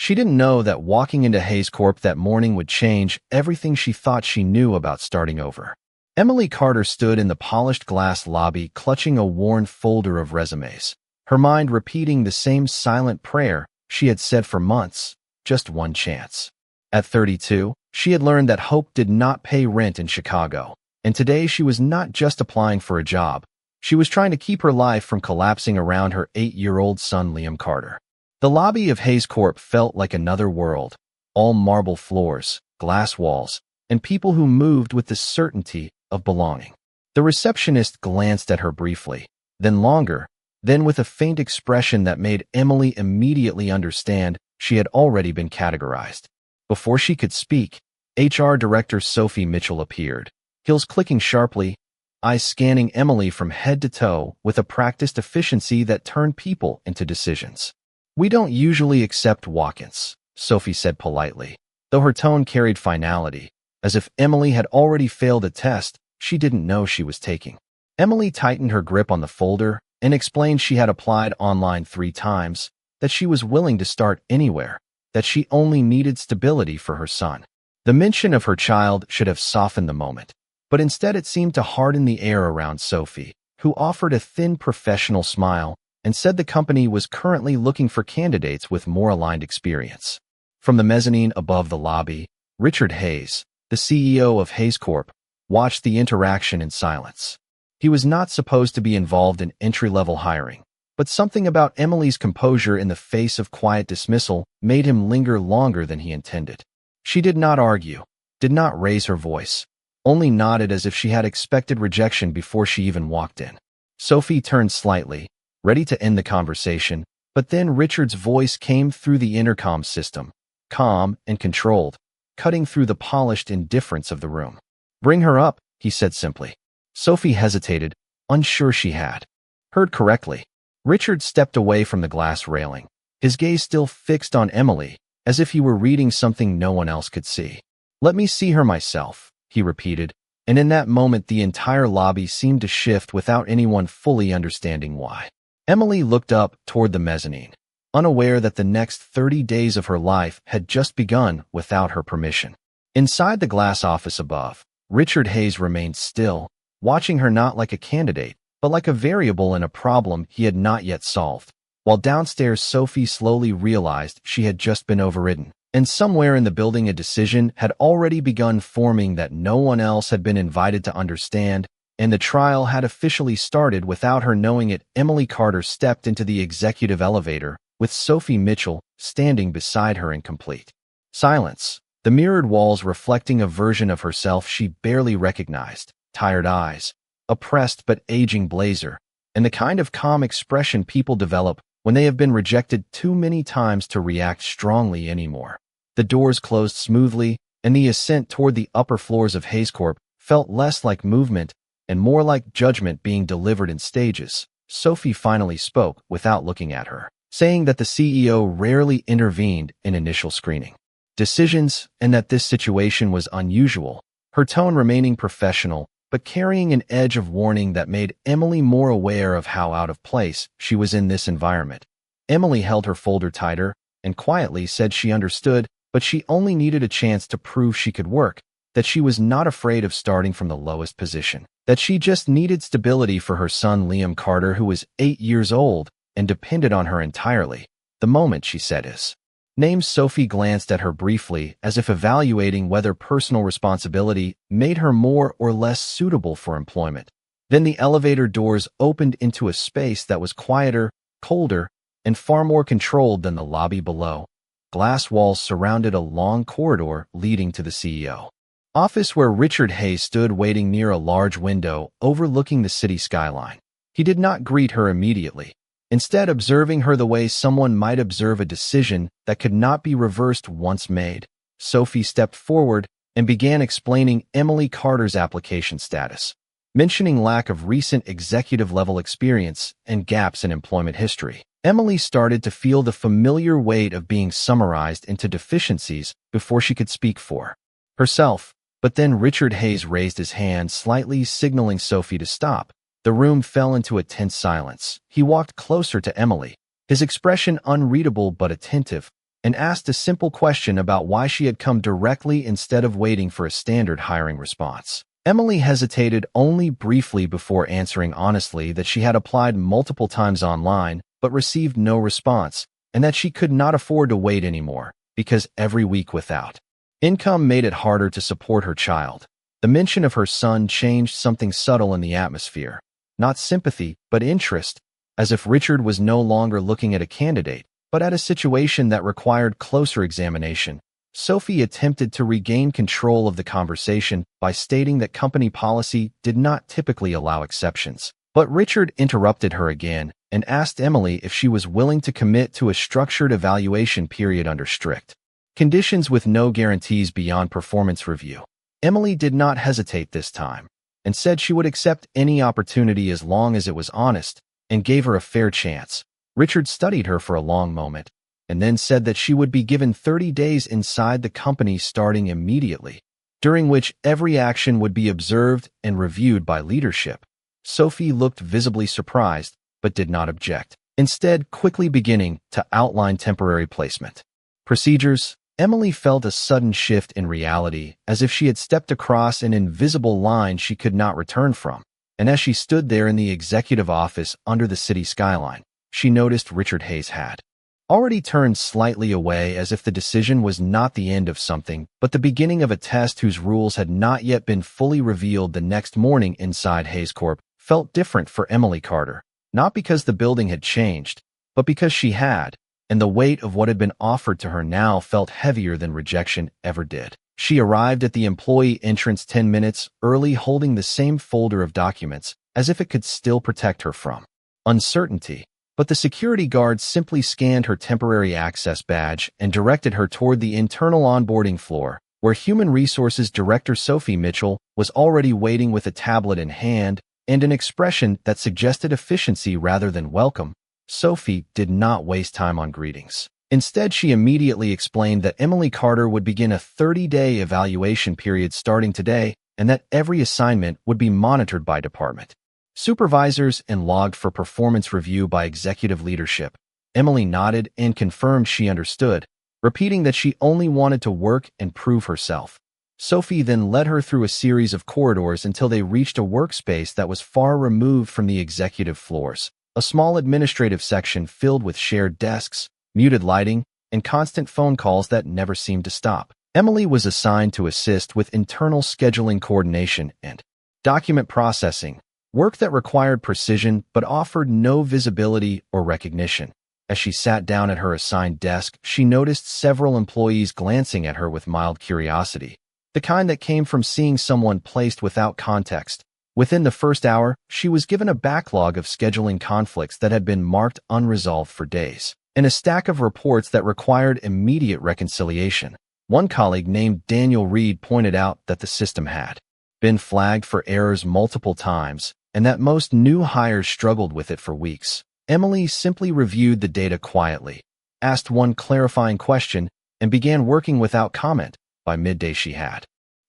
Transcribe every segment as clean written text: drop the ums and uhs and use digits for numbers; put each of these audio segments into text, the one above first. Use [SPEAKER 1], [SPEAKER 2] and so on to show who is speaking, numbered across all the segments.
[SPEAKER 1] She didn't know that walking into Hayes Corp that morning would change everything she thought she knew about starting over. Emily Carter stood in the polished glass lobby clutching a worn folder of resumes, her mind repeating the same silent prayer she had said for months, just one chance. At 32, she had learned that hope did not pay rent in Chicago, and today she was not just applying for a job. She was trying to keep her life from collapsing around her 8-year-old son Liam Carter. The lobby of Hayes Corp felt like another world, all marble floors, glass walls, and people who moved with the certainty of belonging. The receptionist glanced at her briefly, then longer, then with a faint expression that made Emily immediately understand she had already been categorized. Before she could speak, HR Director Sophie Mitchell appeared, heels clicking sharply, eyes scanning Emily from head to toe with a practiced efficiency that turned people into decisions. "We don't usually accept walk-ins," Sophie said politely, though her tone carried finality, as if Emily had already failed a test she didn't know she was taking. Emily tightened her grip on the folder and explained she had applied online 3 times, that she was willing to start anywhere, that she only needed stability for her son. The mention of her child should have softened the moment, but instead it seemed to harden the air around Sophie, who offered a thin professional smile and said the company was currently looking for candidates with more aligned experience. From the mezzanine above the lobby, Richard Hayes, the CEO of Hayes Corp, watched the interaction in silence. He was not supposed to be involved in entry-level hiring, but something about Emily's composure in the face of quiet dismissal made him linger longer than he intended. She did not argue, did not raise her voice, only nodded as if she had expected rejection before she even walked in. Sophie turned slightly, ready to end the conversation, but then Richard's voice came through the intercom system, calm and controlled, cutting through the polished indifference of the room. "Bring her up," he said simply. Sophie hesitated, unsure she had heard correctly. Richard stepped away from the glass railing, his gaze still fixed on Emily, as if he were reading something no one else could see. "Let me see her myself," he repeated, and in that moment the entire lobby seemed to shift without anyone fully understanding why. Emily looked up toward the mezzanine, unaware that the next 30 days of her life had just begun without her permission. Inside the glass office above, Richard Hayes remained still, watching her not like a candidate, but like a variable in a problem he had not yet solved. While downstairs, Sophie slowly realized she had just been overridden, and somewhere in the building a decision had already begun forming that no one else had been invited to understand, and the trial had officially started without her knowing it. Emily Carter stepped into the executive elevator, with Sophie Mitchell standing beside her in complete silence, the mirrored walls reflecting a version of herself she barely recognized, tired eyes, oppressed but aging blazer, and the kind of calm expression people develop when they have been rejected too many times to react strongly anymore. The doors closed smoothly, and the ascent toward the upper floors of Hayes Corp felt less like movement and more like judgment being delivered in stages. Sophie finally spoke without looking at her, saying that the CEO rarely intervened in initial screening decisions and that this situation was unusual, her tone remaining professional but carrying an edge of warning that made Emily more aware of how out of place she was in this environment. Emily held her folder tighter and quietly said she understood, but she only needed a chance to prove she could work, that she was not afraid of starting from the lowest position, that she just needed stability for her son Liam Carter, who was 8 years old and depended on her entirely. The moment she said his name, Sophie glanced at her briefly as if evaluating whether personal responsibility made her more or less suitable for employment. Then the elevator doors opened into a space that was quieter, colder, and far more controlled than the lobby below. Glass walls surrounded a long corridor leading to the CEO office, where Richard Hayes stood waiting near a large window overlooking the city skyline. He did not greet her immediately, instead observing her the way someone might observe a decision that could not be reversed once made. Sophie stepped forward and began explaining Emily Carter's application status, mentioning lack of recent executive-level experience and gaps in employment history. Emily started to feel the familiar weight of being summarized into deficiencies before she could speak for herself, but then Richard Hayes raised his hand slightly, signaling Sophie to stop. The room fell into a tense silence. He walked closer to Emily, his expression unreadable but attentive, and asked a simple question about why she had come directly instead of waiting for a standard hiring response. Emily hesitated only briefly before answering honestly that she had applied multiple times online but received no response, and that she could not afford to wait anymore, because every week without income made it harder to support her child. The mention of her son changed something subtle in the atmosphere. Not sympathy, but interest, as if Richard was no longer looking at a candidate, but at a situation that required closer examination. Sophie attempted to regain control of the conversation by stating that company policy did not typically allow exceptions. But Richard interrupted her again and asked Emily if she was willing to commit to a structured evaluation period under strict conditions with no guarantees beyond performance review. Emily did not hesitate this time, and said she would accept any opportunity as long as it was honest, and gave her a fair chance. Richard studied her for a long moment, and then said that she would be given 30 days inside the company starting immediately, during which every action would be observed and reviewed by leadership. Sophie looked visibly surprised, but did not object, instead quickly beginning to outline temporary placement procedures. Emily felt a sudden shift in reality, as if she had stepped across an invisible line she could not return from. And as she stood there in the executive office under the city skyline, she noticed Richard Hayes had already turned slightly away, as if the decision was not the end of something, but the beginning of a test whose rules had not yet been fully revealed. The next morning inside Hayes Corp felt different for Emily Carter, not because the building had changed, but because she had, and the weight of what had been offered to her now felt heavier than rejection ever did. She arrived at the employee entrance 10 minutes early, holding the same folder of documents, as if it could still protect her from uncertainty. But the security guard simply scanned her temporary access badge and directed her toward the internal onboarding floor, where Human Resources Director Sophie Mitchell was already waiting with a tablet in hand and an expression that suggested efficiency rather than welcome. Sophie did not waste time on greetings. Instead, she immediately explained that Emily Carter would begin a 30-day evaluation period starting today, and that every assignment would be monitored by department supervisors and logged for performance review by executive leadership. Emily nodded and confirmed she understood, repeating that she only wanted to work and prove herself. Sophie then led her through a series of corridors until they reached a workspace that was far removed from the executive floors. A small administrative section filled with shared desks, muted lighting, and constant phone calls that never seemed to stop. Emily was assigned to assist with internal scheduling coordination and document processing, work that required precision but offered no visibility or recognition. As she sat down at her assigned desk, she noticed several employees glancing at her with mild curiosity, the kind that came from seeing someone placed without context. Within the first hour, she was given a backlog of scheduling conflicts that had been marked unresolved for days, and a stack of reports that required immediate reconciliation. One colleague named Daniel Reed pointed out that the system had been flagged for errors multiple times, and that most new hires struggled with it for weeks. Emily simply reviewed the data quietly, asked one clarifying question, and began working without comment. By midday, she had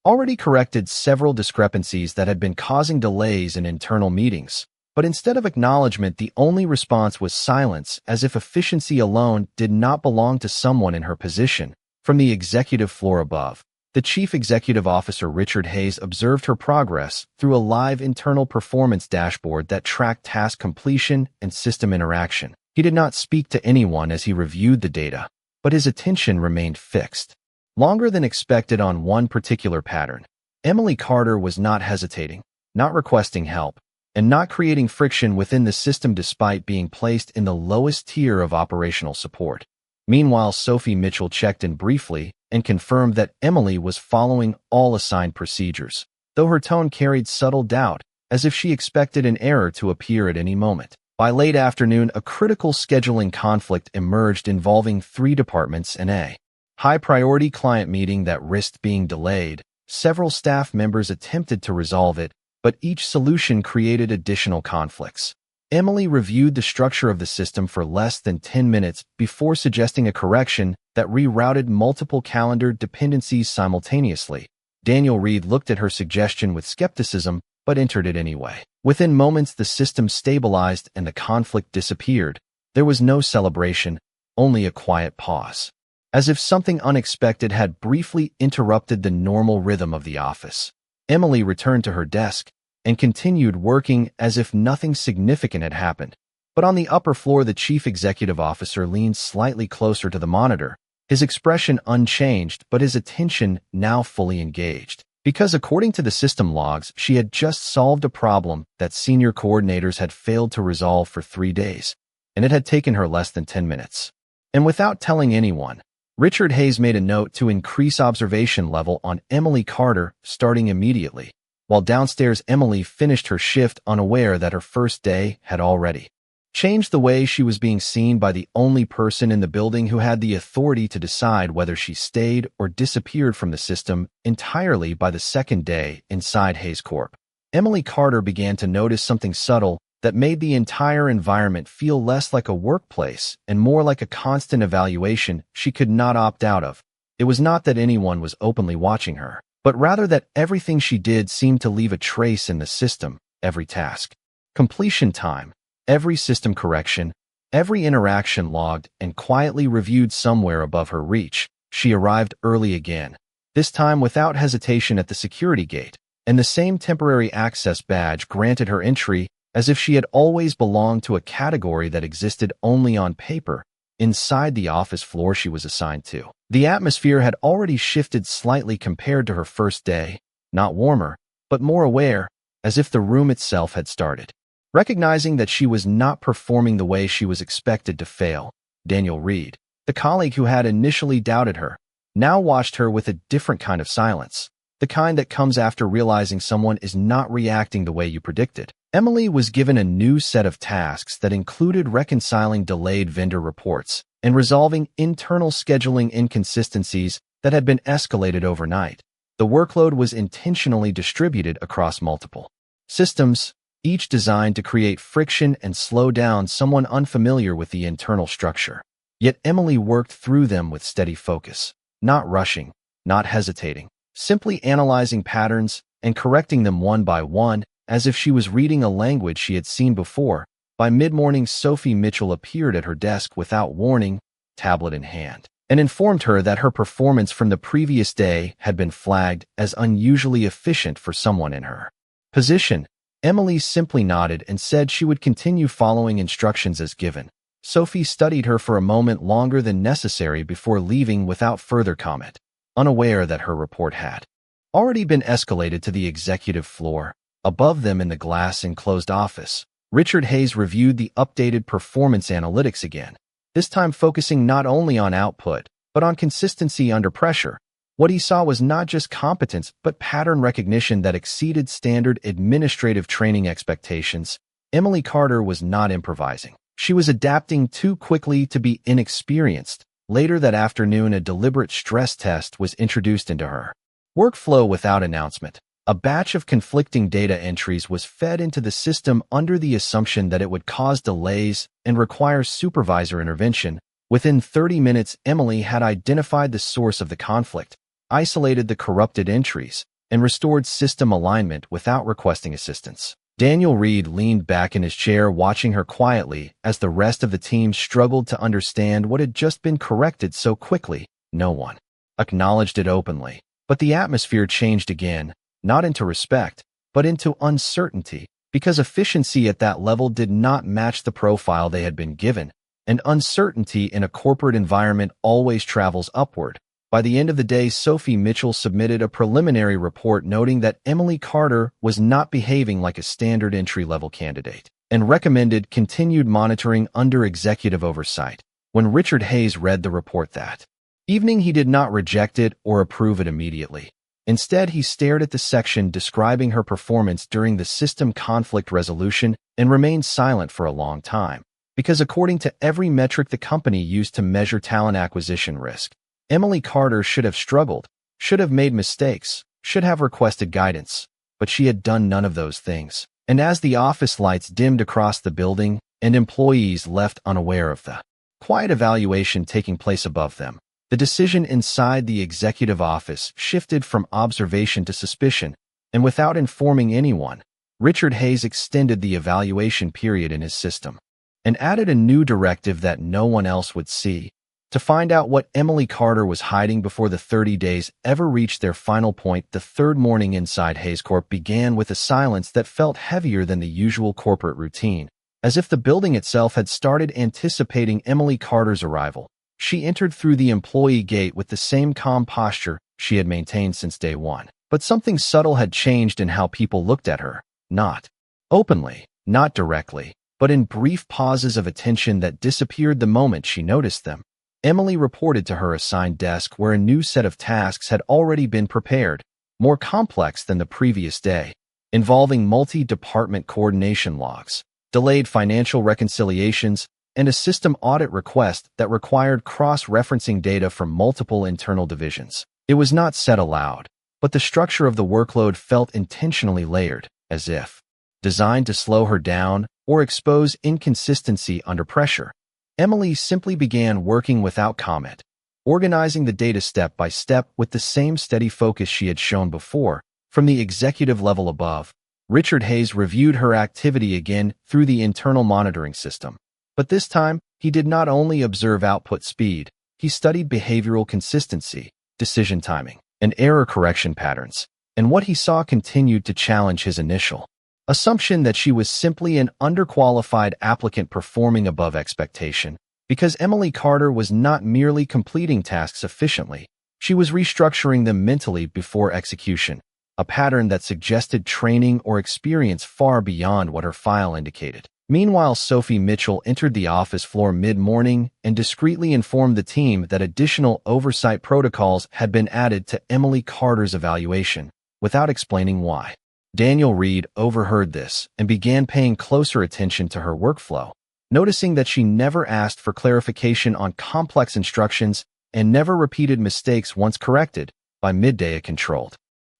[SPEAKER 1] already corrected several discrepancies that had been causing delays in internal meetings. But instead of acknowledgement, the only response was silence, as if efficiency alone did not belong to someone in her position. From the executive floor above, the Chief Executive Officer Richard Hayes observed her progress through a live internal performance dashboard that tracked task completion and system interaction. He did not speak to anyone as he reviewed the data, but his attention remained fixed longer than expected on one particular pattern. Emily Carter was not hesitating, not requesting help, and not creating friction within the system despite being placed in the lowest tier of operational support. Meanwhile, Sophie Mitchell checked in briefly and confirmed that Emily was following all assigned procedures, though her tone carried subtle doubt, as if she expected an error to appear at any moment. By late afternoon, a critical scheduling conflict emerged involving 3 departments and a high-priority client meeting that risked being delayed. Several staff members attempted to resolve it, but each solution created additional conflicts. Emily reviewed the structure of the system for less than 10 minutes before suggesting a correction that rerouted multiple calendar dependencies simultaneously. Daniel Reed looked at her suggestion with skepticism, but entered it anyway. Within moments, the system stabilized and the conflict disappeared. There was no celebration, only a quiet pause. as if something unexpected had briefly interrupted the normal rhythm of the office. Emily returned to her desk and continued working as if nothing significant had happened. But on the upper floor, the chief executive officer leaned slightly closer to the monitor, his expression unchanged but his attention now fully engaged. Because according to the system logs, she had just solved a problem that senior coordinators had failed to resolve for 3 days, and it had taken her less than 10 minutes. And without telling anyone, Richard Hayes made a note to increase observation level on Emily Carter starting immediately, while downstairs Emily finished her shift unaware that her first day had already changed the way she was being seen by the only person in the building who had the authority to decide whether she stayed or disappeared from the system entirely by the second day inside Hayes Corp. Emily Carter began to notice something subtle that made the entire environment feel less like a workplace and more like a constant evaluation she could not opt out of. It was not that anyone was openly watching her, but rather that everything she did seemed to leave a trace in the system, every task, completion time, every system correction, every interaction logged and quietly reviewed somewhere above her reach. She arrived early again, this time without hesitation at the security gate, and the same temporary access badge granted her entry as if she had always belonged to a category that existed only on paper, inside the office floor she was assigned to. The atmosphere had already shifted slightly compared to her first day, not warmer, but more aware, as if the room itself had started recognizing that she was not performing the way she was expected to fail. Daniel Reed, the colleague who had initially doubted her, now watched her with a different kind of silence, the kind that comes after realizing someone is not reacting the way you predicted. Emily was given a new set of tasks that included reconciling delayed vendor reports and resolving internal scheduling inconsistencies that had been escalated overnight. The workload was intentionally distributed across multiple systems, each designed to create friction and slow down someone unfamiliar with the internal structure. Yet Emily worked through them with steady focus, not rushing, not hesitating, simply analyzing patterns and correcting them one by one as if she was reading a language she had seen before. By mid-morning, Sophie Mitchell appeared at her desk without warning, tablet in hand, and informed her that her performance from the previous day had been flagged as unusually efficient for someone in her position. Emily simply nodded and said she would continue following instructions as given. Sophie studied her for a moment longer than necessary before leaving without further comment, unaware that her report had already been escalated to the executive floor. Above them in the glass-enclosed office, Richard Hayes reviewed the updated performance analytics again, this time focusing not only on output, but on consistency under pressure. What he saw was not just competence, but pattern recognition that exceeded standard administrative training expectations. Emily Carter was not improvising. She was adapting too quickly to be inexperienced. Later that afternoon, a deliberate stress test was introduced into her workflow without announcement. A batch of conflicting data entries was fed into the system under the assumption that it would cause delays and require supervisor intervention. Within 30 minutes, Emily had identified the source of the conflict, isolated the corrupted entries, and restored system alignment without requesting assistance. Daniel Reed leaned back in his chair, watching her quietly as the rest of the team struggled to understand what had just been corrected so quickly. No one acknowledged it openly, but the atmosphere changed again, not into respect, but into uncertainty, because efficiency at that level did not match the profile they had been given, and uncertainty in a corporate environment always travels upward. By the end of the day, Sophie Mitchell submitted a preliminary report noting that Emily Carter was not behaving like a standard entry-level candidate, and recommended continued monitoring under executive oversight. When Richard Hayes read the report that evening, he did not reject it or approve it immediately. Instead, he stared at the section describing her performance during the system conflict resolution and remained silent for a long time, because according to every metric the company used to measure talent acquisition risk, Emily Carter should have struggled, should have made mistakes, should have requested guidance, but she had done none of those things. And as the office lights dimmed across the building and employees left unaware of the quiet evaluation taking place above them, the decision inside the executive office shifted from observation to suspicion, and without informing anyone, Richard Hayes extended the evaluation period in his system and added a new directive that no one else would see. To find out what Emily Carter was hiding before the 30 days ever reached their final point, the third morning inside Hayes Corp began with a silence that felt heavier than the usual corporate routine, as if the building itself had started anticipating Emily Carter's arrival. She entered through the employee gate with the same calm posture she had maintained since day one. But something subtle had changed in how people looked at her. Not openly, not directly, but in brief pauses of attention that disappeared the moment she noticed them. Emily reported to her assigned desk where a new set of tasks had already been prepared, more complex than the previous day, involving multi-department coordination logs, delayed financial reconciliations, and a system audit request that required cross-referencing data from multiple internal divisions. It was not said aloud, but the structure of the workload felt intentionally layered, as if designed to slow her down or expose inconsistency under pressure. Emily simply began working without comment, organizing the data step by step with the same steady focus she had shown before. From the executive level above, Richard Hayes reviewed her activity again through the internal monitoring system. But this time, he did not only observe output speed, he studied behavioral consistency, decision timing, and error correction patterns, and what he saw continued to challenge his initial assumption that she was simply an underqualified applicant performing above expectation. Because Emily Carter was not merely completing tasks efficiently, she was restructuring them mentally before execution, a pattern that suggested training or experience far beyond what her file indicated. Meanwhile, Sophie Mitchell entered the office floor mid-morning and discreetly informed the team that additional oversight protocols had been added to Emily Carter's evaluation, without explaining why. Daniel Reed overheard this and began paying closer attention to her workflow, noticing that she never asked for clarification on complex instructions and never repeated mistakes once corrected. By midday, a controlled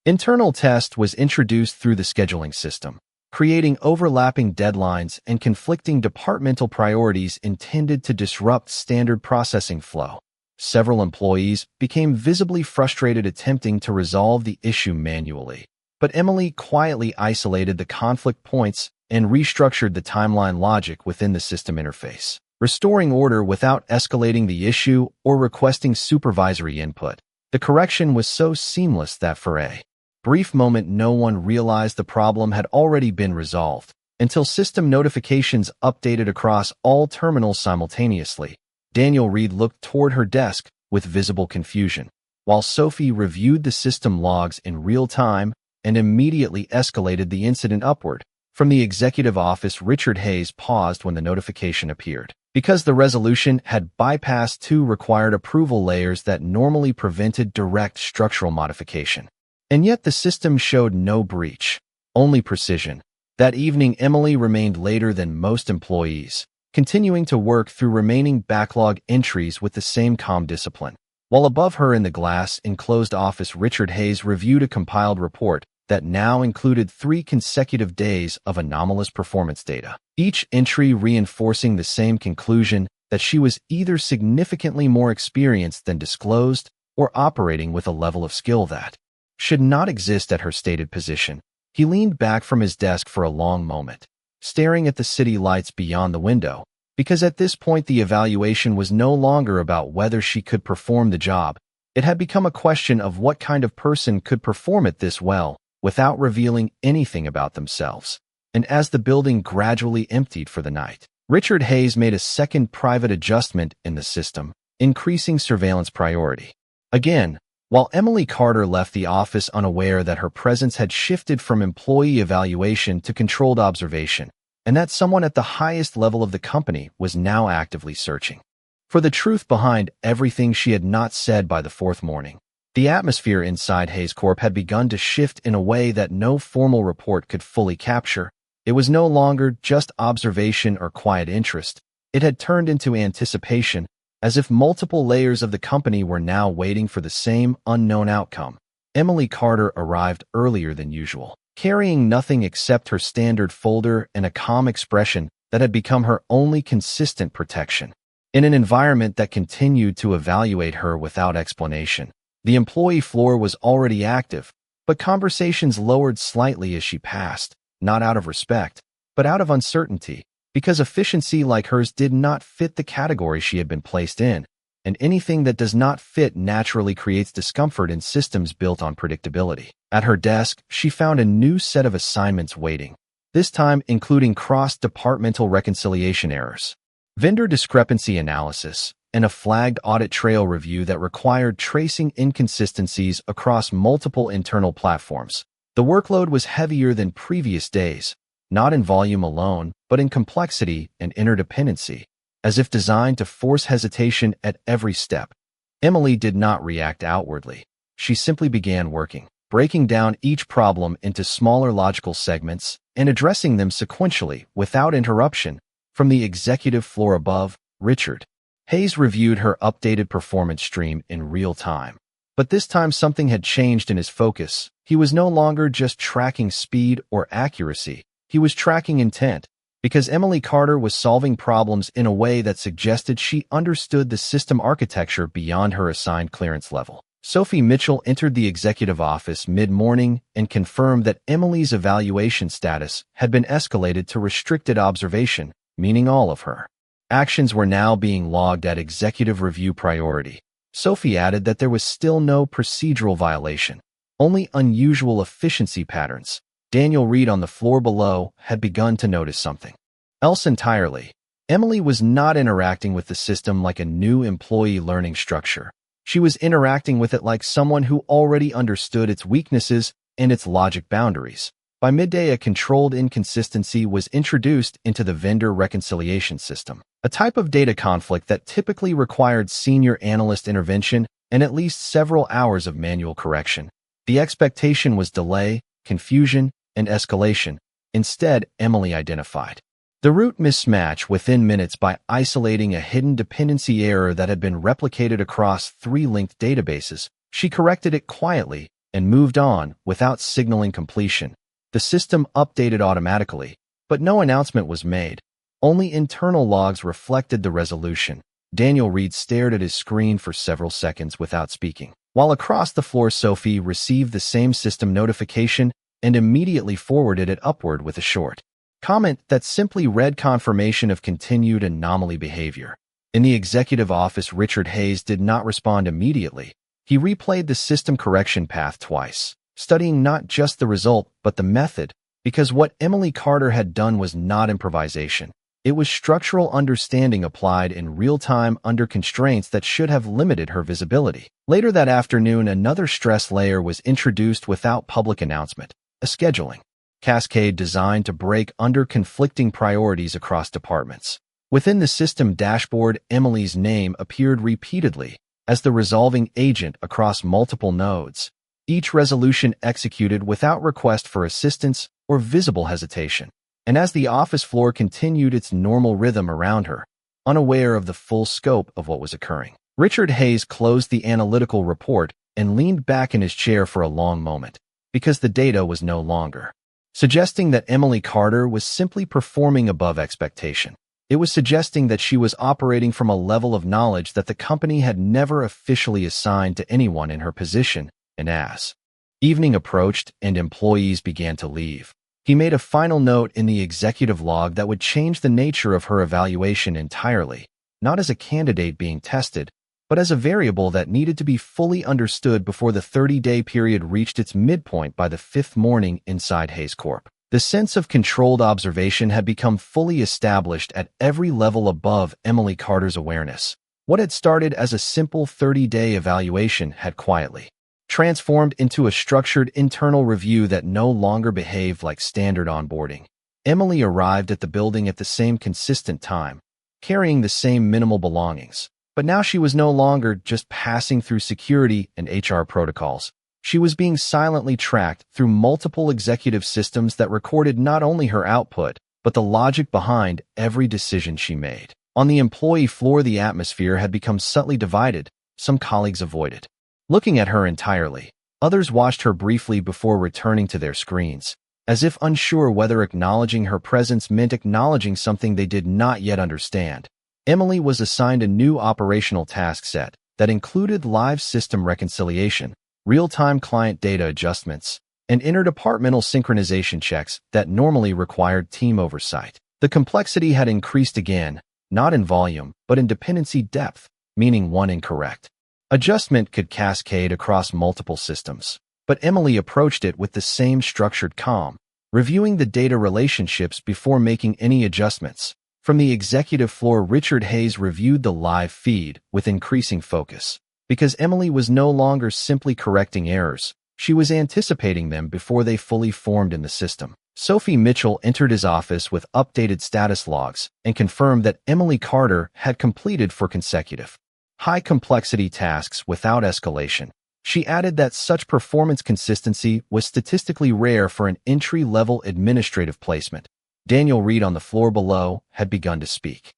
[SPEAKER 1] internal test was introduced through the scheduling system, creating overlapping deadlines and conflicting departmental priorities intended to disrupt standard processing flow. Several employees became visibly frustrated attempting to resolve the issue manually, but Emily quietly isolated the conflict points and restructured the timeline logic within the system interface, restoring order without escalating the issue or requesting supervisory input. The correction was so seamless that for a brief moment no one realized the problem had already been resolved, until system notifications updated across all terminals simultaneously. Daniel Reed looked toward her desk with visible confusion, while Sophie reviewed the system logs in real time and immediately escalated the incident upward. From the executive office, Richard Hayes paused when the notification appeared, because the resolution had bypassed two required approval layers that normally prevented direct structural modification. And yet the system showed no breach, only precision. That evening, Emily remained later than most employees, continuing to work through remaining backlog entries with the same calm discipline. While above her in the glass-enclosed office, Richard Hayes reviewed a compiled report that now included 3 consecutive days of anomalous performance data, each entry reinforcing the same conclusion that she was either significantly more experienced than disclosed or operating with a level of skill that should not exist at her stated position. He leaned back from his desk for a long moment, staring at the city lights beyond the window, because at this point the evaluation was no longer about whether she could perform the job. It had become a question of what kind of person could perform it this well, without revealing anything about themselves. And as the building gradually emptied for the night, Richard Hayes made a second private adjustment in the system, increasing surveillance priority. Again, while Emily Carter left the office unaware that her presence had shifted from employee evaluation to controlled observation, and that someone at the highest level of the company was now actively searching for the truth behind everything she had not said by the 4th morning. The atmosphere inside Hayes Corp had begun to shift in a way that no formal report could fully capture. It was no longer just observation or quiet interest. It had turned into anticipation, as if multiple layers of the company were now waiting for the same unknown outcome. Emily Carter arrived earlier than usual, carrying nothing except her standard folder and a calm expression that had become her only consistent protection. In an environment that continued to evaluate her without explanation, the employee floor was already active, but conversations lowered slightly as she passed, not out of respect, but out of uncertainty, because efficiency like hers did not fit the category she had been placed in. and anything that does not fit naturally creates discomfort in systems built on predictability. At her desk, she found a new set of assignments waiting, this time including cross-departmental reconciliation errors, vendor discrepancy analysis, and a flagged audit trail review that required tracing inconsistencies across multiple internal platforms. The workload was heavier than previous days, not in volume alone, but in complexity and interdependency, as if designed to force hesitation at every step. Emily did not react outwardly. She simply began working, breaking down each problem into smaller logical segments and addressing them sequentially without interruption. From the executive floor above, Richard Hayes reviewed her updated performance stream in real time. But this time something had changed in his focus. He was no longer just tracking speed or accuracy. He was tracking intent, because Emily Carter was solving problems in a way that suggested she understood the system architecture beyond her assigned clearance level. Sophie Mitchell entered the executive office mid-morning and confirmed that Emily's evaluation status had been escalated to restricted observation, meaning all of her actions were now being logged at executive review priority. Sophie added that there was still no procedural violation, only unusual efficiency patterns. Daniel Reed on the floor below had begun to notice something else entirely. Emily was not interacting with the system like a new employee learning structure. She was interacting with it like someone who already understood its weaknesses and its logic boundaries. By midday, a controlled inconsistency was introduced into the vendor reconciliation system, a type of data conflict that typically required senior analyst intervention and at least several hours of manual correction. The expectation was delay, confusion, and escalation. Instead, Emily identified the root mismatch within minutes by isolating a hidden dependency error that had been replicated across 3 linked databases. She corrected it quietly and moved on without signaling completion. The system updated automatically, but no announcement was made. Only internal logs reflected the resolution. Daniel Reed stared at his screen for several seconds without speaking, while across the floor Sophie received the same system notification and immediately forwarded it upward with a short comment that simply read confirmation of continued anomaly behavior. In the executive office, Richard Hayes did not respond immediately. He replayed the system correction path twice, studying not just the result but the method, because what Emily Carter had done was not improvisation. It was structural understanding applied in real time under constraints that should have limited her visibility. Later that afternoon, another stress layer was introduced without public announcement, a scheduling cascade designed to break under conflicting priorities across departments. Within the system dashboard, Emily's name appeared repeatedly as the resolving agent across multiple nodes, each resolution executed without request for assistance or visible hesitation. And as the office floor continued its normal rhythm around her, unaware of the full scope of what was occurring, Richard Hayes closed the analytical report and leaned back in his chair for a long moment, because the data was no longer suggesting that Emily Carter was simply performing above expectation. It was suggesting that she was operating from a level of knowledge that the company had never officially assigned to anyone in her position. And as evening approached and employees began to leave, he made a final note in the executive log that would change the nature of her evaluation entirely, not as a candidate being tested, but as a variable that needed to be fully understood before the 30-day period reached its midpoint by the 5th morning inside Hayes Corp. The sense of controlled observation had become fully established at every level above Emily Carter's awareness. What had started as a simple 30-day evaluation had quietly transformed into a structured internal review that no longer behaved like standard onboarding. Emily arrived at the building at the same consistent time, carrying the same minimal belongings. But now she was no longer just passing through security and HR protocols. She was being silently tracked through multiple executive systems that recorded not only her output, but the logic behind every decision she made. On the employee floor, the atmosphere had become subtly divided. Some colleagues avoided looking at her entirely. Others watched her briefly before returning to their screens, as if unsure whether acknowledging her presence meant acknowledging something they did not yet understand. Emily was assigned a new operational task set that included live system reconciliation, real-time client data adjustments, and interdepartmental synchronization checks that normally required team oversight. The complexity had increased again, not in volume, but in dependency depth. meaning one incorrect. Adjustment could cascade across multiple systems, but Emily approached it with the same structured calm, reviewing the data relationships before making any adjustments. From the executive floor, Richard Hayes reviewed the live feed with increasing focus. Because Emily was no longer simply correcting errors, she was anticipating them before they fully formed in the system. Sophie Mitchell entered his office with updated status logs and confirmed that Emily Carter had completed 4 consecutive high-complexity tasks without escalation. She added that such performance consistency was statistically rare for an entry-level administrative placement. Daniel Reed on the floor below had begun to speak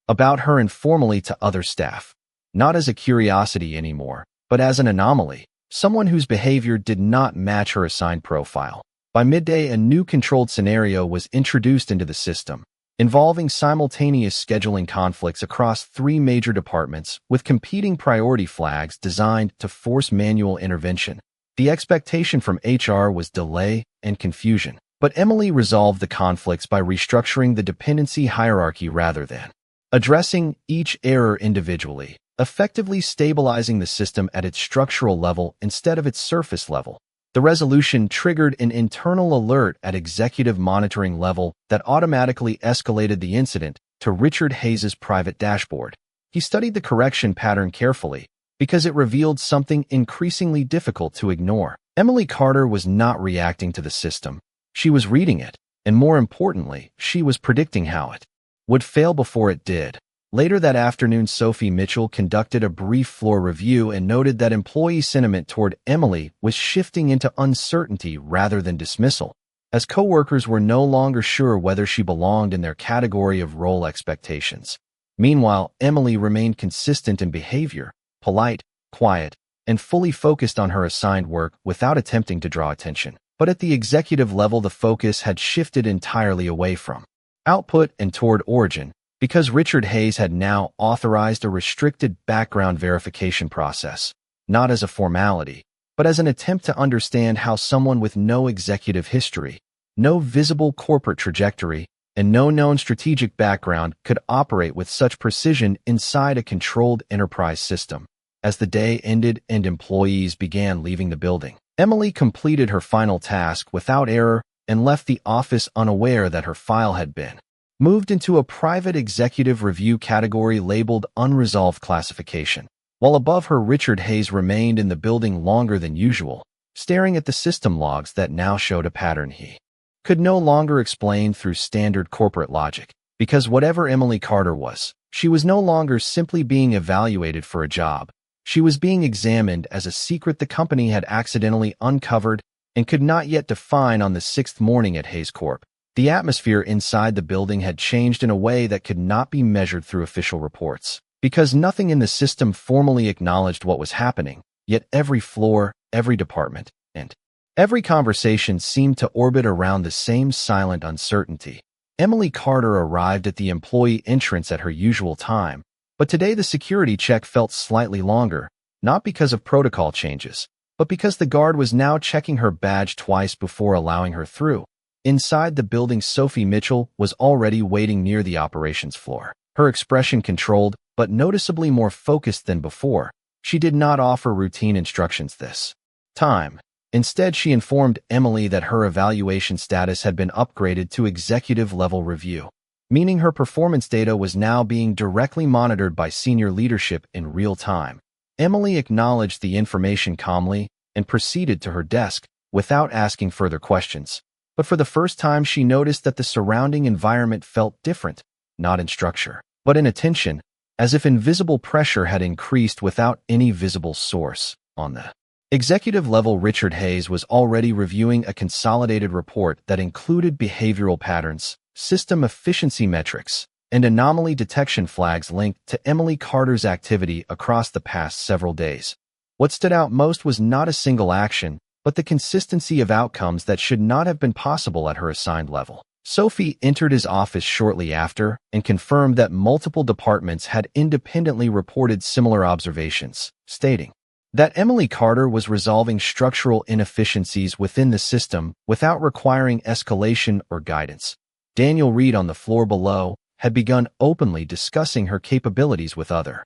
[SPEAKER 1] about her informally to other staff, not as a curiosity anymore, but as an anomaly, someone whose behavior did not match her assigned profile. By midday, a new controlled scenario was introduced into the system, involving simultaneous scheduling conflicts across 3 major departments with competing priority flags designed to force manual intervention. The expectation from HR was delay and confusion, but Emily resolved the conflicts by restructuring the dependency hierarchy rather than addressing each error individually, effectively stabilizing the system at its structural level instead of its surface level. The resolution triggered an internal alert at executive monitoring level that automatically escalated the incident to Richard Hayes's private dashboard. He studied the correction pattern carefully because it revealed something increasingly difficult to ignore. Emily Carter was not reacting to the system. She was reading it, and more importantly, she was predicting how it would fail before it did. Later that afternoon, Sophie Mitchell conducted a brief floor review and noted that employee sentiment toward Emily was shifting into uncertainty rather than dismissal, as coworkers were no longer sure whether she belonged in their category of role expectations. Meanwhile, Emily remained consistent in behavior, polite, quiet, and fully focused on her assigned work without attempting to draw attention. But at the executive level, the focus had shifted entirely away from output and toward origin, because Richard Hayes had now authorized a restricted background verification process, not as a formality, but as an attempt to understand how someone with no executive history, no visible corporate trajectory, and no known strategic background could operate with such precision inside a controlled enterprise system. As the day ended and employees began leaving the building, Emily completed her final task without error and left the office unaware that her file had been moved into a private executive review category labeled unresolved classification. While above her, Richard Hayes remained in the building longer than usual, staring at the system logs that now showed a pattern he could no longer explain through standard corporate logic. Because whatever Emily Carter was, she was no longer simply being evaluated for a job. She was being examined as a secret the company had accidentally uncovered and could not yet define. On the 6th morning at Hayes Corp, the atmosphere inside the building had changed in a way that could not be measured through official reports, because nothing in the system formally acknowledged what was happening, yet every floor, every department, and every conversation seemed to orbit around the same silent uncertainty. Emily Carter arrived at the employee entrance at her usual time, but today the security check felt slightly longer, not because of protocol changes, but because the guard was now checking her badge twice before allowing her through. Inside the building, Sophie Mitchell was already waiting near the operations floor, her expression controlled but noticeably more focused than before. She did not offer routine instructions this time. Instead, she informed Emily that her evaluation status had been upgraded to executive-level review, meaning her performance data was now being directly monitored by senior leadership in real time. Emily acknowledged the information calmly and proceeded to her desk without asking further questions. But for the first time, she noticed that the surrounding environment felt different, not in structure, but in attention, as if invisible pressure had increased without any visible source. On the executive level, Richard Hayes was already reviewing a consolidated report that included behavioral patterns, system efficiency metrics, and anomaly detection flags linked to Emily Carter's activity across the past several days. What stood out most was not a single action, but the consistency of outcomes that should not have been possible at her assigned level. Sophie entered his office shortly after and confirmed that multiple departments had independently reported similar observations, stating that Emily Carter was resolving structural inefficiencies within the system without requiring escalation or guidance. Daniel Reed on the floor below had begun openly discussing her capabilities with other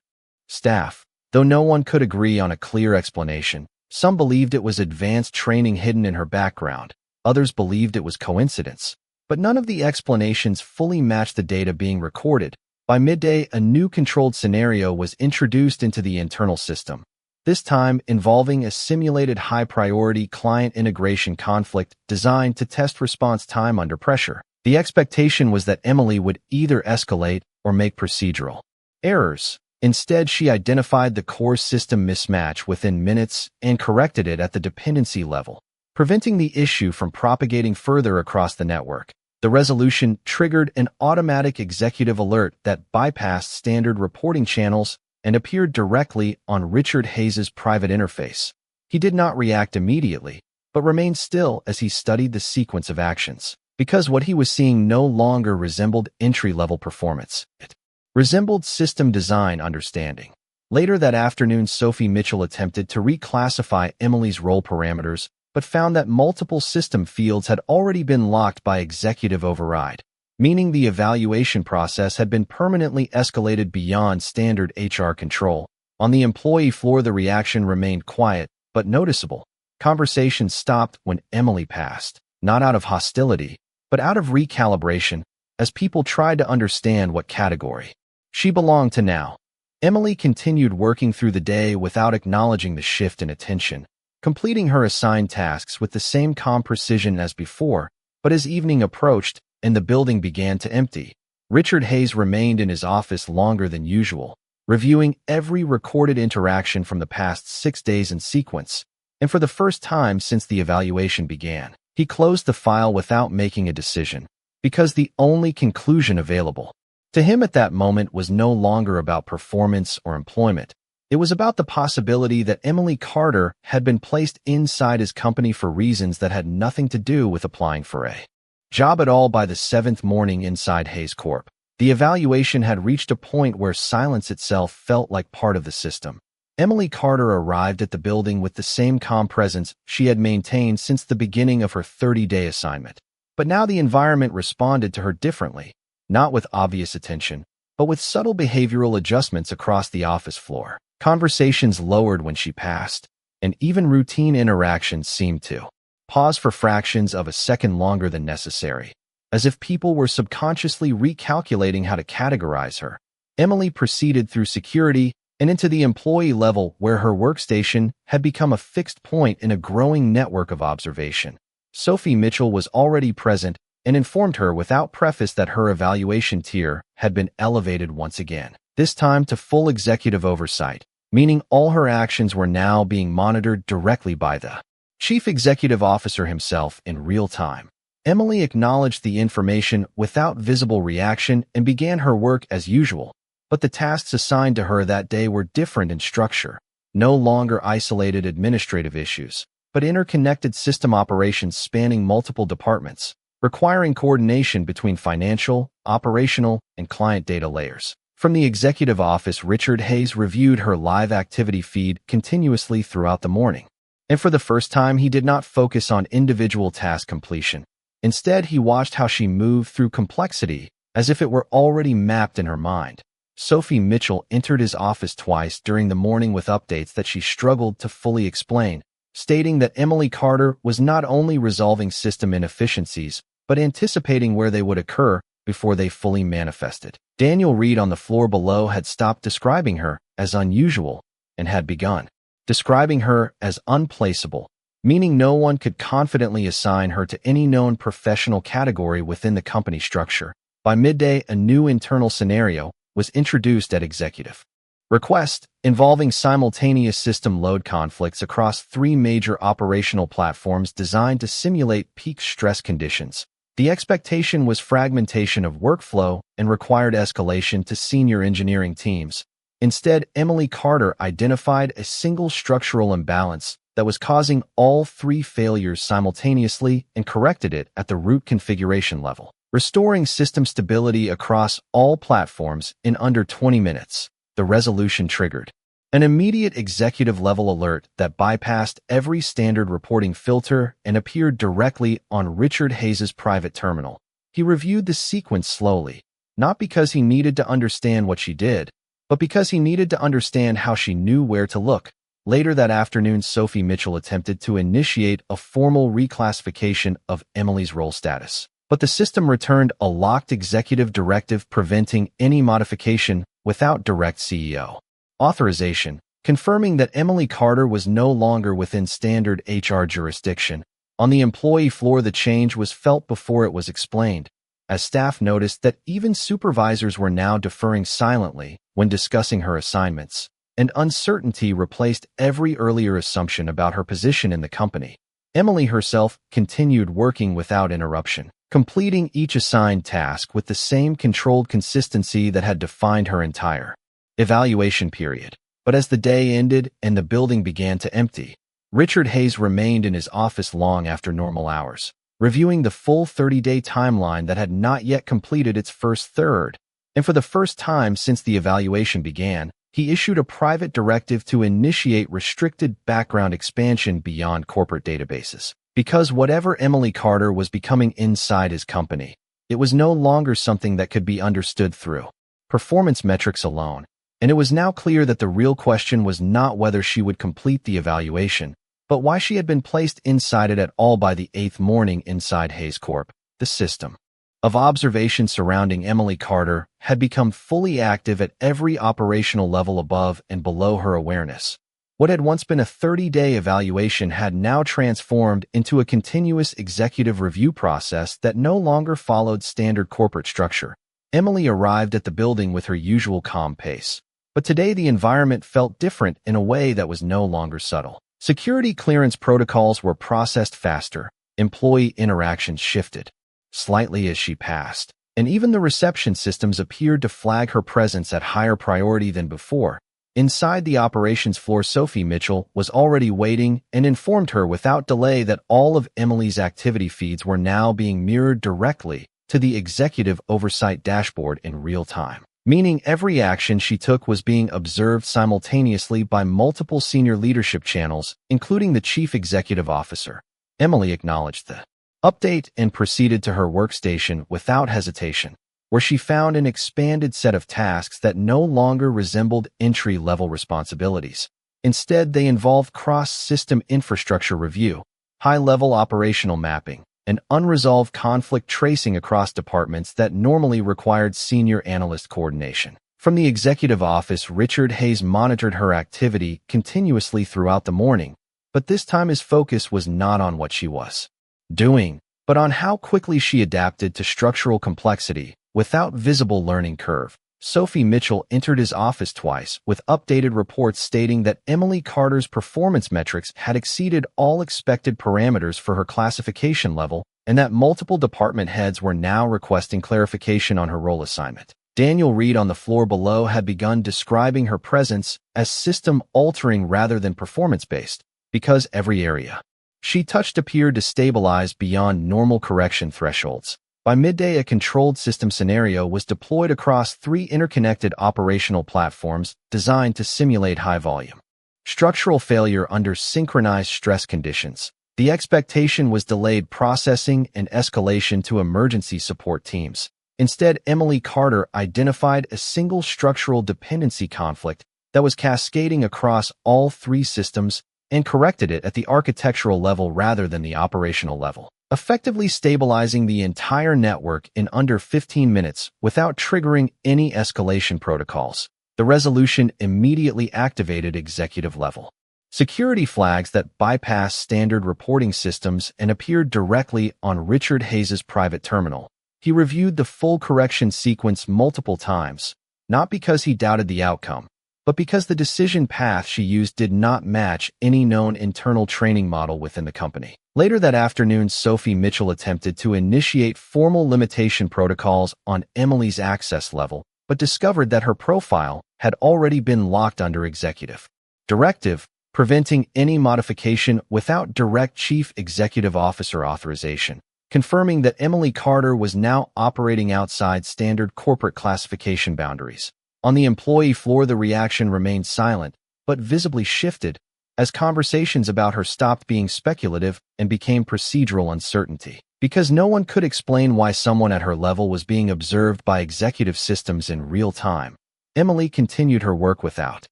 [SPEAKER 1] staff. Though no one could agree on a clear explanation, some believed it was advanced training hidden in her background. Others believed it was coincidence. But none of the explanations fully matched the data being recorded. By midday, a new controlled scenario was introduced into the internal system, this time involving a simulated high-priority client integration conflict designed to test response time under pressure. The expectation was that Emily would either escalate or make procedural errors. Instead, she identified the core system mismatch within minutes and corrected it at the dependency level, preventing the issue from propagating further across the network. The resolution triggered an automatic executive alert that bypassed standard reporting channels and appeared directly on Richard Hayes's private interface. He did not react immediately, but remained still as he studied the sequence of actions, because what he was seeing no longer resembled entry-level performance. It resembled system design understanding. Later that afternoon, Sophie Mitchell attempted to reclassify Emily's role parameters, but found that multiple system fields had already been locked by executive override, meaning the evaluation process had been permanently escalated beyond standard HR control. On the employee floor, the reaction remained quiet, but noticeable. Conversations stopped when Emily passed, not out of hostility, but out of recalibration, as people tried to understand what category she belonged to now. Emily continued working through the day without acknowledging the shift in attention, completing her assigned tasks with the same calm precision as before. But as evening approached and the building began to empty, Richard Hayes remained in his office longer than usual, reviewing every recorded interaction from the past 6 days in sequence. And for the first time since the evaluation began, he closed the file without making a decision, because the only conclusion available to him at that moment was no longer about performance or employment. It was about the possibility that Emily Carter had been placed inside his company for reasons that had nothing to do with applying for a job at all. By the 7th morning inside Hayes Corp, the evaluation had reached a point where silence itself felt like part of the system. Emily Carter arrived at the building with the same calm presence she had maintained since the beginning of her 30-day assignment. But now the environment responded to her differently, not with obvious attention, but with subtle behavioral adjustments across the office floor. Conversations lowered when she passed, and even routine interactions seemed to pause for fractions of a second longer than necessary, as if people were subconsciously recalculating how to categorize her. Emily proceeded through security and into the employee level, where her workstation had become a fixed point in a growing network of observation. Sophie Mitchell was already present and informed her without preface that her evaluation tier had been elevated once again, this time to full executive oversight, meaning all her actions were now being monitored directly by the chief executive officer himself in real time. Emily acknowledged the information without visible reaction and began her work as usual, but the tasks assigned to her that day were different in structure, no longer isolated administrative issues, but interconnected system operations spanning multiple departments, requiring coordination between financial, operational, and client data layers. From the executive office, Richard Hayes reviewed her live activity feed continuously throughout the morning. And for the first time, he did not focus on individual task completion. Instead, he watched how she moved through complexity as if it were already mapped in her mind. Sophie Mitchell entered his office twice during the morning with updates that she struggled to fully explain, stating that Emily Carter was not only resolving system inefficiencies, but anticipating where they would occur before they fully manifested. Daniel Reed on the floor below had stopped describing her as unusual and had begun describing her as unplaceable, meaning no one could confidently assign her to any known professional category within the company structure. By midday, a new internal scenario was introduced at executive request, involving simultaneous system load conflicts across 3 major operational platforms designed to simulate peak stress conditions. The expectation was fragmentation of workflow and required escalation to senior engineering teams. Instead, Emily Carter identified a single structural imbalance that was causing all 3 failures simultaneously and corrected it at the root configuration level, restoring system stability across all platforms in under 20 minutes. The resolution triggered an immediate executive-level alert that bypassed every standard reporting filter and appeared directly on Richard Hayes's private terminal. He reviewed the sequence slowly, not because he needed to understand what she did, but because he needed to understand how she knew where to look. Later that afternoon, Sophie Mitchell attempted to initiate a formal reclassification of Emily's role status. But the system returned a locked executive directive preventing any modification without direct CEO authorization, confirming that Emily Carter was no longer within standard HR jurisdiction. On the employee floor, the change was felt before it was explained, as staff noticed that even supervisors were now deferring silently when discussing her assignments, and uncertainty replaced every earlier assumption about her position in the company. Emily herself continued working without interruption, completing each assigned task with the same controlled consistency that had defined her entire evaluation period. But as the day ended and the building began to empty, Richard Hayes remained in his office long after normal hours, reviewing the full 30-day timeline that had not yet completed its first third. And for the first time since the evaluation began, he issued a private directive to initiate restricted background expansion beyond corporate databases. Because whatever Emily Carter was becoming inside his company, it was no longer something that could be understood through performance metrics alone. And it was now clear that the real question was not whether she would complete the evaluation, but why she had been placed inside it at all by the 8th morning inside Hayes Corp. The system of observation surrounding Emily Carter had become fully active at every operational level above and below her awareness. What had once been a 30-day evaluation had now transformed into a continuous executive review process that no longer followed standard corporate structure. Emily arrived at the building with her usual calm pace, but today the environment felt different in a way that was no longer subtle. Security clearance protocols were processed faster, employee interactions shifted slightly as she passed, and even the reception systems appeared to flag her presence at higher priority than before. Inside the operations floor, Sophie Mitchell was already waiting and informed her without delay that all of Emily's activity feeds were now being mirrored directly to the executive oversight dashboard in real time, meaning every action she took was being observed simultaneously by multiple senior leadership channels, including the chief executive officer. Emily acknowledged the update and proceeded to her workstation without hesitation, where she found an expanded set of tasks that no longer resembled entry-level responsibilities. Instead, they involved cross-system infrastructure review, high-level operational mapping, and unresolved conflict tracing across departments that normally required senior analyst coordination. From the executive office, Richard Hayes monitored her activity continuously throughout the morning, but this time his focus was not on what she was doing, but on how quickly she adapted to structural complexity without visible learning curve. Sophie Mitchell entered his office twice with updated reports stating that Emily Carter's performance metrics had exceeded all expected parameters for her classification level and that multiple department heads were now requesting clarification on her role assignment. Daniel Reed on the floor below had begun describing her presence as system-altering rather than performance-based, because every area she touched appeared to stabilize beyond normal correction thresholds. By midday, a controlled system scenario was deployed across 3 interconnected operational platforms designed to simulate high-volume structural failure under synchronized stress conditions. The expectation was delayed processing and escalation to emergency support teams. Instead, Emily Carter identified a single structural dependency conflict that was cascading across all 3 systems and corrected it at the architectural level rather than the operational level, effectively stabilizing the entire network in under 15 minutes without triggering any escalation protocols. The resolution immediately activated executive-level security flags that bypassed standard reporting systems and appeared directly on Richard Hayes's private terminal. He reviewed the full correction sequence multiple times, not because he doubted the outcome, but because the decision path she used did not match any known internal training model within the company. Later that afternoon, Sophie Mitchell attempted to initiate formal limitation protocols on Emily's access level, but discovered that her profile had already been locked under executive directive, preventing any modification without direct chief executive officer authorization, confirming that Emily Carter was now operating outside standard corporate classification boundaries. On the employee floor, the reaction remained silent, but visibly shifted, as conversations about her stopped being speculative and became procedural uncertainty. Because no one could explain why someone at her level was being observed by executive systems in real time, Emily continued her work without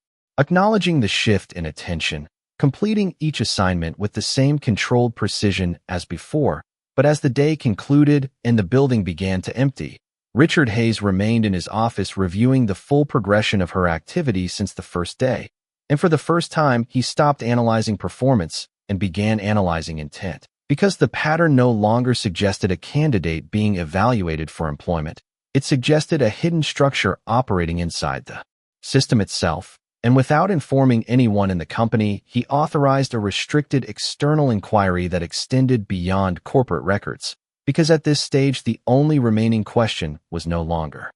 [SPEAKER 1] acknowledging the shift in attention, completing each assignment with the same controlled precision as before. But as the day concluded and the building began to empty, Richard Hayes remained in his office reviewing the full progression of her activity since the first day. And for the first time, he stopped analyzing performance and began analyzing intent. Because the pattern no longer suggested a candidate being evaluated for employment, it suggested a hidden structure operating inside the system itself. And without informing anyone in the company, he authorized a restricted external inquiry that extended beyond corporate records. Because at this stage, the only remaining question was no longer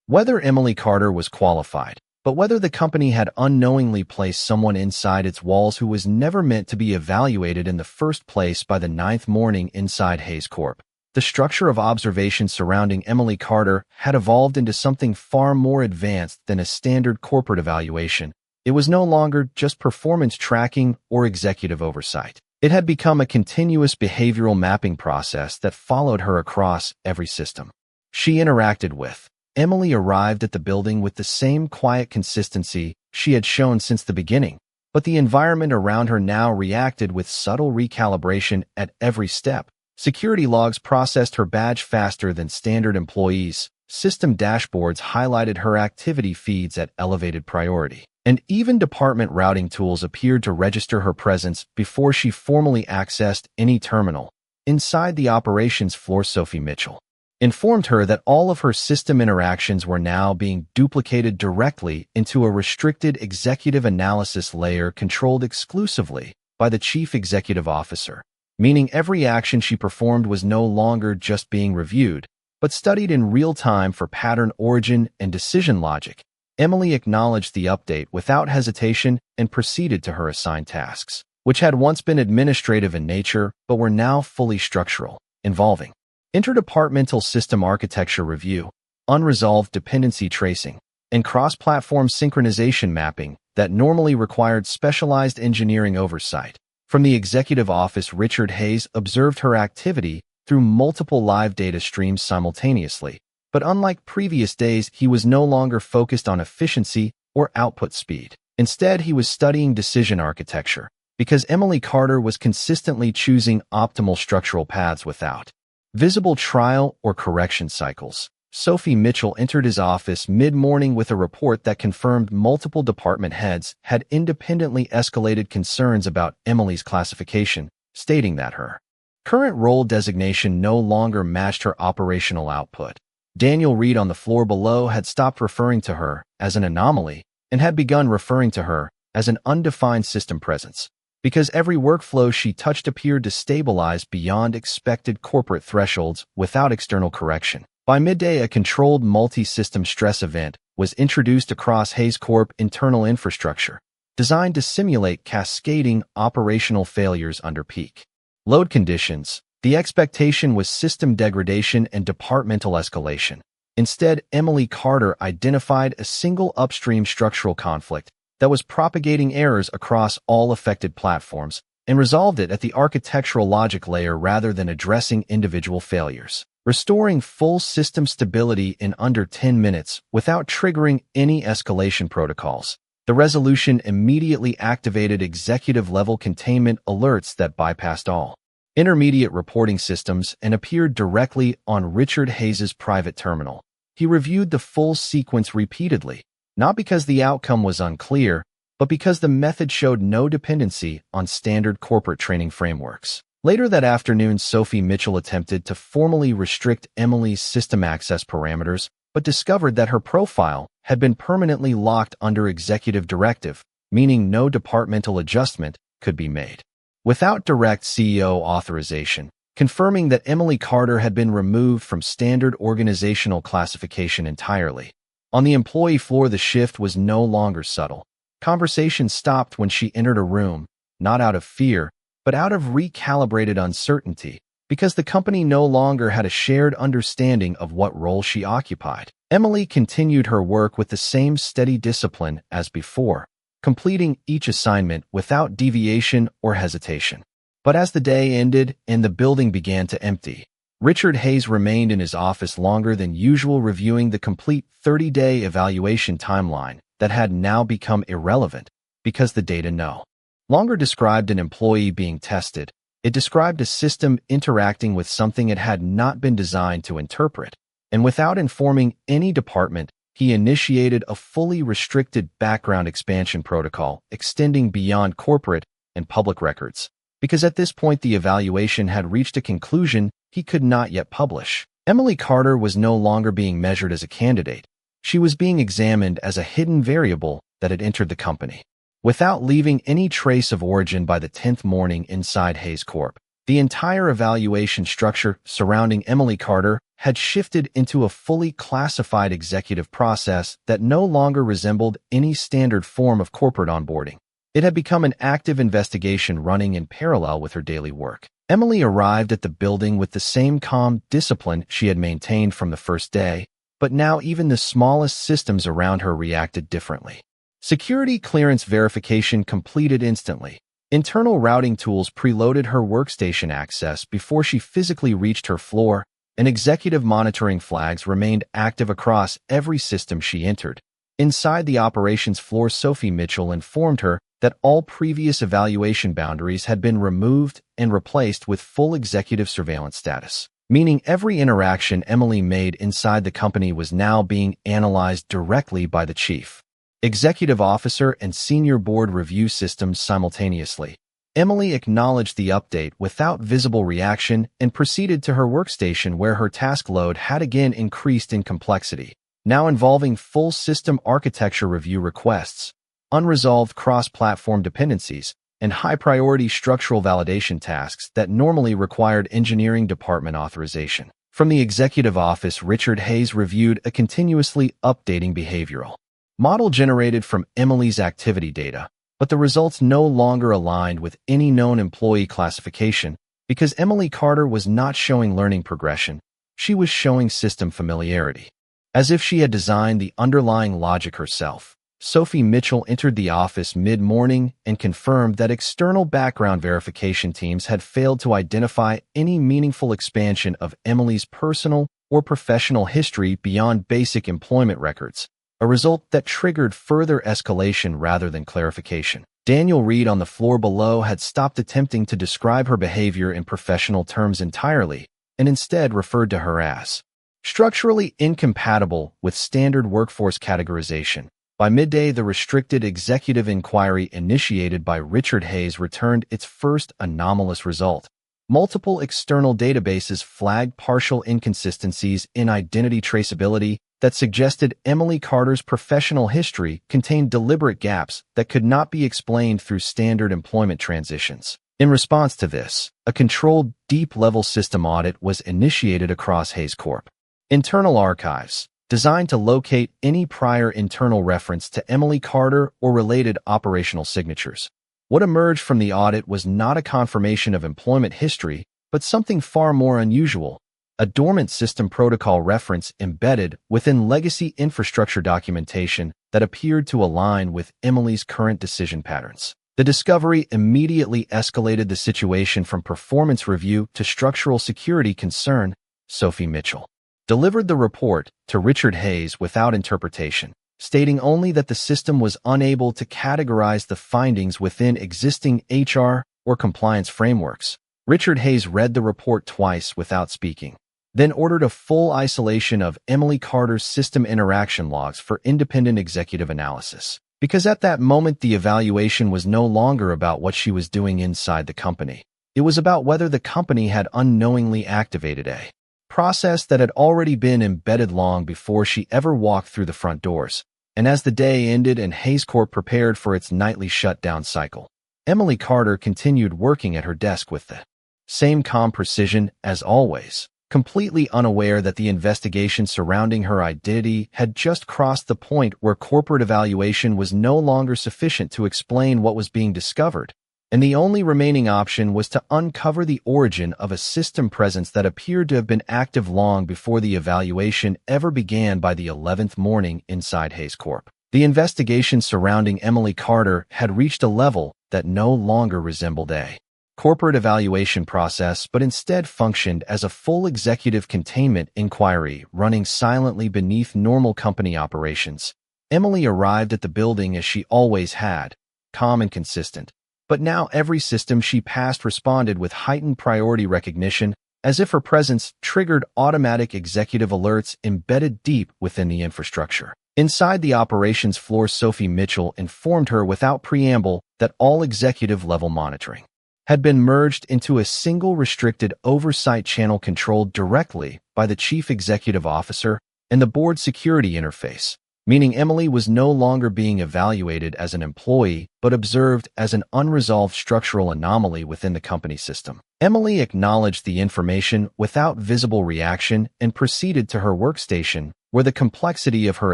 [SPEAKER 1] whether Emily Carter was qualified, but whether the company had unknowingly placed someone inside its walls who was never meant to be evaluated in the first place. By the ninth morning inside Hayes Corp, the structure of observation surrounding Emily Carter had evolved into something far more advanced than a standard corporate evaluation. It was no longer just performance tracking or executive oversight. It had become a continuous behavioral mapping process that followed her across every system she interacted with. Emily arrived at the building with the same quiet consistency she had shown since the beginning, but the environment around her now reacted with subtle recalibration at every step. Security logs processed her badge faster than standard employees. System dashboards highlighted her activity feeds at elevated priority. And even department routing tools appeared to register her presence before she formally accessed any terminal. Inside the operations floor, Sophie Mitchell informed her that all of her system interactions were now being duplicated directly into a restricted executive analysis layer controlled exclusively by the chief executive officer, meaning every action she performed was no longer just being reviewed, but studied in real time for pattern origin and decision logic. Emily acknowledged the update without hesitation and proceeded to her assigned tasks, which had once been administrative in nature but were now fully structural, involving interdepartmental system architecture review, unresolved dependency tracing, and cross-platform synchronization mapping that normally required specialized engineering oversight. From the executive office, Richard Hayes observed her activity through multiple live data streams simultaneously. But unlike previous days, he was no longer focused on efficiency or output speed. Instead, he was studying decision architecture, because Emily Carter was consistently choosing optimal structural paths without visible trial or correction cycles. Sophie Mitchell entered his office mid-morning with a report that confirmed multiple department heads had independently escalated concerns about Emily's classification, stating that her current role designation no longer matched her operational output. Daniel Reed on the floor below had stopped referring to her as an anomaly and had begun referring to her as an undefined system presence, because every workflow she touched appeared to stabilize beyond expected corporate thresholds without external correction. By midday, a controlled multi-system stress event was introduced across Hayes Corp internal infrastructure, designed to simulate cascading operational failures under peak load conditions. The expectation was system degradation and departmental escalation. Instead, Emily Carter identified a single upstream structural conflict that was propagating errors across all affected platforms and resolved it at the architectural logic layer rather than addressing individual failures, restoring full system stability in under 10 minutes without triggering any escalation protocols. The resolution immediately activated executive-level containment alerts that bypassed all intermediate reporting systems and appeared directly on Richard Hayes's private terminal. He reviewed the full sequence repeatedly, not because the outcome was unclear, but because the method showed no dependency on standard corporate training frameworks. Later that afternoon, Sophie Mitchell attempted to formally restrict Emily's system access parameters, but discovered that her profile had been permanently locked under executive directive, meaning no departmental adjustment could be made without direct CEO authorization, confirming that Emily Carter had been removed from standard organizational classification entirely. On the employee floor, the shift was no longer subtle. Conversation stopped when she entered a room, not out of fear, but out of recalibrated uncertainty, because the company no longer had a shared understanding of what role she occupied. Emily continued her work with the same steady discipline as before, completing each assignment without deviation or hesitation. But as the day ended and the building began to empty, Richard Hayes remained in his office longer than usual, reviewing the complete 30-day evaluation timeline that had now become irrelevant because the data no longer described an employee being tested. It described a system interacting with something it had not been designed to interpret. And without informing any department, he initiated a fully restricted background expansion protocol extending beyond corporate and public records. Because at this point the evaluation had reached a conclusion he could not yet publish. Emily Carter was no longer being measured as a candidate. She was being examined as a hidden variable that had entered the company. Without leaving any trace of origin by the 10th morning inside Hayes Corp, the entire evaluation structure surrounding Emily Carter had shifted into a fully classified executive process that no longer resembled any standard form of corporate onboarding. It had become an active investigation running in parallel with her daily work. Emily arrived at the building with the same calm discipline she had maintained from the first day, but now even the smallest systems around her reacted differently. Security clearance verification completed instantly. Internal routing tools preloaded her workstation access before she physically reached her floor, and executive monitoring flags remained active across every system she entered. Inside the operations floor, Sophie Mitchell informed her that all previous evaluation boundaries had been removed and replaced with full executive surveillance status, meaning every interaction Emily made inside the company was now being analyzed directly by the chief executive officer and senior board review systems simultaneously. Emily acknowledged the update without visible reaction and proceeded to her workstation, where her task load had again increased in complexity, now involving full system architecture review requests, unresolved cross-platform dependencies, and high-priority structural validation tasks that normally required engineering department authorization. From the executive office, Richard Hayes reviewed a continuously updating behavioral model generated from Emily's activity data, but the results no longer aligned with any known employee classification because Emily Carter was not showing learning progression. She was showing system familiarity. As if she had designed the underlying logic herself, Sophie Mitchell entered the office mid-morning and confirmed that external background verification teams had failed to identify any meaningful expansion of Emily's personal or professional history beyond basic employment records, a result that triggered further escalation rather than clarification. Daniel Reed on the floor below had stopped attempting to describe her behavior in professional terms entirely and instead referred to her as structurally incompatible with standard workforce categorization. By midday, the restricted executive inquiry initiated by Richard Hayes returned its first anomalous result. Multiple external databases flagged partial inconsistencies in identity traceability that suggested Emily Carter's professional history contained deliberate gaps that could not be explained through standard employment transitions. In response to this, a controlled, deep-level system audit was initiated across Hayes Corp. Internal archives, designed to locate any prior internal reference to Emily Carter or related operational signatures. What emerged from the audit was not a confirmation of employment history, but something far more unusual: a dormant system protocol reference embedded within legacy infrastructure documentation that appeared to align with Emily's current decision patterns. The discovery immediately escalated the situation from performance review to structural security concern. Sophie Mitchell delivered the report to Richard Hayes without interpretation, stating only that the system was unable to categorize the findings within existing HR or compliance frameworks. Richard Hayes read the report twice without speaking, then ordered a full isolation of Emily Carter's system interaction logs for independent executive analysis. Because at that moment, the evaluation was no longer about what she was doing inside the company. It was about whether the company had unknowingly activated a process that had already been embedded long before she ever walked through the front doors. And as the day ended and Hayes Corp prepared for its nightly shutdown cycle, Emily Carter continued working at her desk with the same calm precision as always, completely unaware that the investigation surrounding her identity had just crossed the point where corporate evaluation was no longer sufficient to explain what was being discovered, and the only remaining option was to uncover the origin of a system presence that appeared to have been active long before the evaluation ever began. By the 11th morning inside Hayes Corp, the investigation surrounding Emily Carter had reached a level that no longer resembled a corporate evaluation process but instead functioned as a full executive containment inquiry running silently beneath normal company operations. Emily arrived at the building as she always had, calm and consistent. But now every system she passed responded with heightened priority recognition, as if her presence triggered automatic executive alerts embedded deep within the infrastructure. Inside the operations floor, Sophie Mitchell informed her without preamble that all executive-level monitoring had been merged into a single restricted oversight channel controlled directly by the chief executive officer and the board security interface, meaning Emily was no longer being evaluated as an employee but observed as an unresolved structural anomaly within the company system. Emily acknowledged the information without visible reaction and proceeded to her workstation, where the complexity of her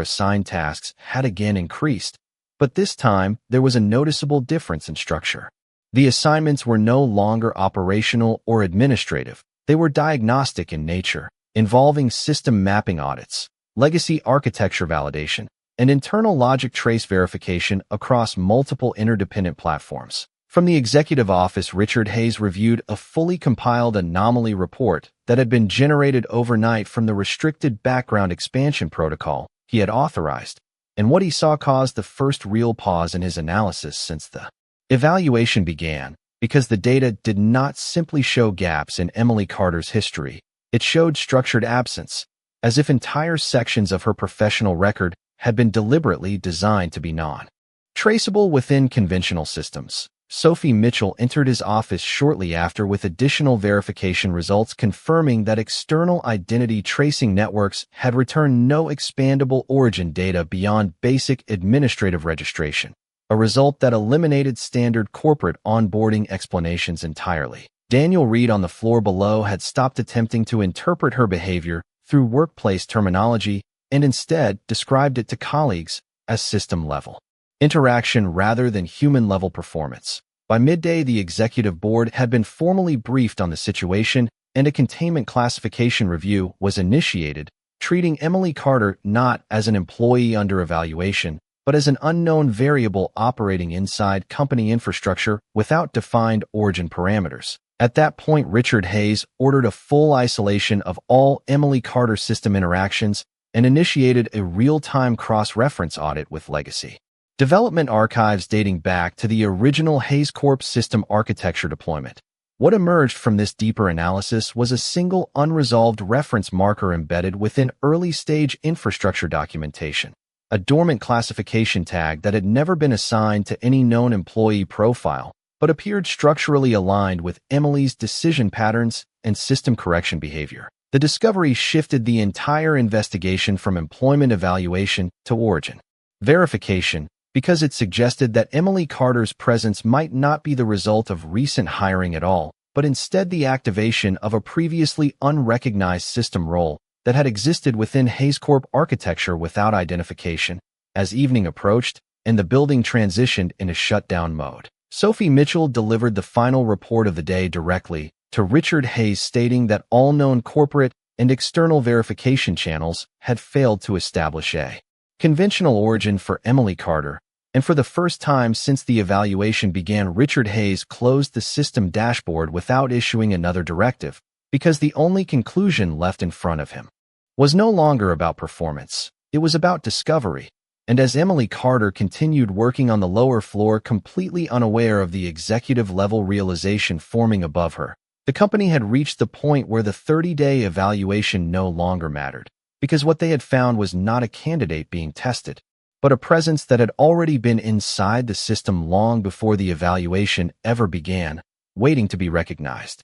[SPEAKER 1] assigned tasks had again increased, but this time there was a noticeable difference in structure. The assignments were no longer operational or administrative. They were diagnostic in nature, involving system mapping audits, legacy architecture validation, and internal logic trace verification across multiple interdependent platforms. From the executive office, Richard Hayes reviewed a fully compiled anomaly report that had been generated overnight from the restricted background expansion protocol he had authorized, and what he saw caused the first real pause in his analysis since the evaluation began, because the data did not simply show gaps in Emily Carter's history. It showed structured absence, as if entire sections of her professional record had been deliberately designed to be non-traceable within conventional systems. Sophie Mitchell entered his office shortly after with additional verification results confirming that external identity tracing networks had returned no expandable origin data beyond basic administrative registration, a result that eliminated standard corporate onboarding explanations entirely. Daniel Reed on the floor below had stopped attempting to interpret her behavior through workplace terminology and instead described it to colleagues as system-level interaction rather than human-level performance. By midday, the executive board had been formally briefed on the situation, and a containment classification review was initiated, treating Emily Carter not as an employee under evaluation, but as an unknown variable operating inside company infrastructure without defined origin parameters. At that point, Richard Hayes ordered a full isolation of all Emily Carter system interactions and initiated a real-time cross-reference audit with legacy development archives dating back to the original Hayes Corp system architecture deployment. What emerged from this deeper analysis was a single unresolved reference marker embedded within early-stage infrastructure documentation, a dormant classification tag that had never been assigned to any known employee profile, but appeared structurally aligned with Emily's decision patterns and system correction behavior. The discovery shifted the entire investigation from employment evaluation to origin verification, because it suggested that Emily Carter's presence might not be the result of recent hiring at all, but instead the activation of a previously unrecognized system role that had existed within Hayes Corp architecture without identification. As evening approached and the building transitioned into shutdown mode, Sophie Mitchell delivered the final report of the day directly to Richard Hayes, stating that all known corporate and external verification channels had failed to establish a conventional origin for Emily Carter, and for the first time since the evaluation began, Richard Hayes closed the system dashboard without issuing another directive, because the only conclusion left in front of him was no longer about performance. It was about discovery. And as Emily Carter continued working on the lower floor, completely unaware of the executive-level realization forming above her, the company had reached the point where the 30-day evaluation no longer mattered, because what they had found was not a candidate being tested, but a presence that had already been inside the system long before the evaluation ever began, waiting to be recognized.